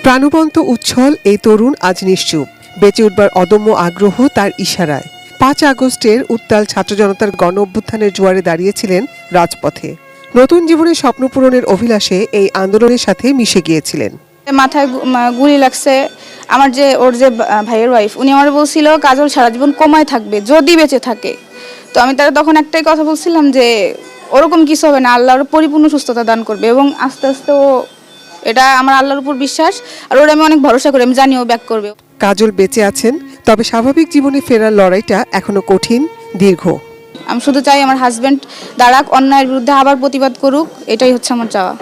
প্রাণবন্ত উচ্ছল এই তরুণ আজ নিশ্চুপ, বেঁচে উঠবার অদম্য আগ্রহ তার ইশারায় ৫ আগস্টের উত্তাল ছাত্র জনতার গণ অভ্যুত্থানের জোয়ারে দাঁড়িয়েছিলেন রাজপথে। নতুন জীবনের স্বপ্ন পূরণের অভিলাষে এই আন্দোলনের সাথে মিশে গিয়েছিলেন। মাথায় গুলি লাগছে। আমার যে ওর যে ভাইয়ের ওয়াইফ, উনি আমার বলছিল কাজল সারা জীবন কোমায় থাকবে যদি বেঁচে থাকে। তো আমি তারা তখন একটাই কথা বলছিলাম যে ওরকম কিছু হবে না, আল্লাহর পরিপূর্ণ সুস্থতা দান করবে। এবং আস্তে আস্তে ও, এটা আমার আল্লাহর উপর বিশ্বাস, আর ওর আমি অনেক ভরসা করি, আমি জানি ও ব্যাক করবে। কাজল বেঁচে আছেন, তবে স্বাভাবিক জীবনে ফেরার লড়াইটা এখনো কঠিন, দীর্ঘ। আমি শুধু চাই আমার হাজবেন্ড দাঁড়াক, অন্যায়ের বিরুদ্ধে আবার প্রতিবাদ করুক, এটাই হচ্ছে আমার চাওয়া।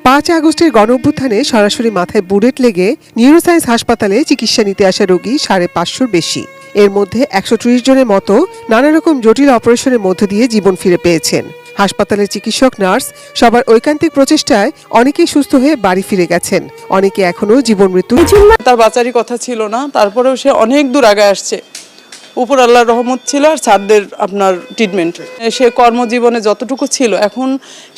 ৫ আগস্টের গণ অভ্যুত্থানে সরাসরি মাথায় বুলেট লেগে নিউরোসায়েন্স হাসপাতালে চিকিৎসা নিতে আসা রোগী ৫৫০-র বেশি। এর মধ্যে ১৩০ জনের মতো নানা রকম জটিল অপারেশনের মধ্য দিয়ে জীবন ফিরে পেয়েছেন। হাসপাতালের চিকিৎসক, নার্স সবার ঐকান্তিক প্রচেষ্টায় অনেকেই সুস্থ হয়ে বাড়ি ফিরে গেছেন, অনেকে এখনো জীবন মৃত্যু। তার বাঁচারই কথা ছিল না, তারপরেও সে অনেক দূর আগে আসছে। উপর আল্লাহর রহমত ছিল আর স্যারদের আপনার ট্রিটমেন্ট, সে কর্মজীবনে যতটুকু ছিল এখন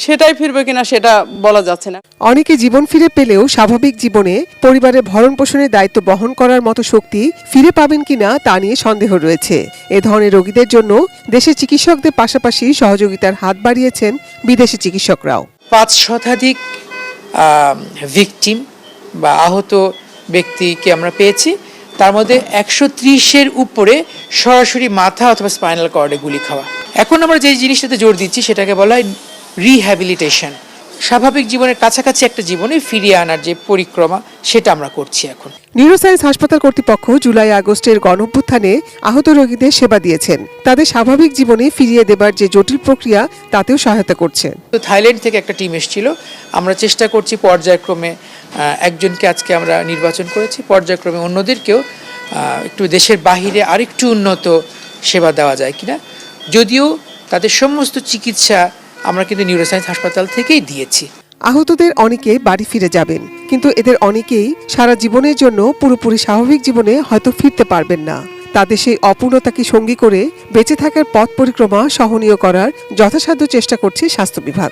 সেটাই ফিরবে কিনা সেটা বলা যাচ্ছে না। অনেকে জীবন ফিরে পেলেও স্বাভাবিক জীবনে পরিবারের ভরণ পোষণের দায়িত্ব বহন করার মতো শক্তি ফিরে পাবেন কিনা তা নিয়ে সন্দেহ রয়েছে। এ ধরনের রোগীদের জন্য দেশের চিকিৎসকদের পাশাপাশি সহযোগিতার হাত বাড়িয়েছেন বিদেশি চিকিৎসকরাও। ৫ শতাধিক ভিকটিম বা আহত ব্যক্তিকে আমরা পেয়েছি, তার মধ্যে ১৩০-এর উপরে সরাসরি মাথা অথবা স্পাইনাল কর্ডে গুলি খাওয়া। এখন আমরা যে জিনিসটাতে জোর দিচ্ছি সেটাকে বলা হয় রিহ্যাবিলিটেশন। স্বাভাবিক জীবনের কাছাকাছি একটা জীবনে ফিরিয়ে আনার যে পরিক্রমা, সেটা আমরা করছি এখন। নিউরোসায়েন্স হাসপাতাল কর্তৃপক্ষ জুলাই আগস্টের গণ অভ্যুত্থানে আহত রোগীদের সেবা দিয়েছেন, তাদের স্বাভাবিক জীবনে ফিরিয়ে দেবার যে জটিল প্রক্রিয়া তাতেও সহায়তা করছেন। তো থাইল্যান্ড থেকে একটা টিম এসেছিল, আমরা চেষ্টা করছি পর্যায়ক্রমে একজনকে আজকে আমরা নির্বাচন করেছি, পর্যায়ক্রমে অন্যদেরকেও একটু দেশের বাহিরে আরেকটু উন্নত সেবা দেওয়া যায় কিনা। যদিও তাদের সমস্ত চিকিৎসা আমরা কিন্তু নিউরোসায়েন্স হাসপাতাল থেকেই দিয়েছি। আহতদের অনেকে বাড়ি ফিরে যাবেন, কিন্তু এদের অনেকেই সারা জীবনের জন্য পুরোপুরি স্বাভাবিক জীবনে হয়তো ফিরতে পারবেন না। তাদের সেই অপূর্ণতাকে সঙ্গী করে বেঁচে থাকার পথ পরিক্রমা সহনীয় করার যথাসাধ্য চেষ্টা করছে স্বাস্থ্য বিভাগ।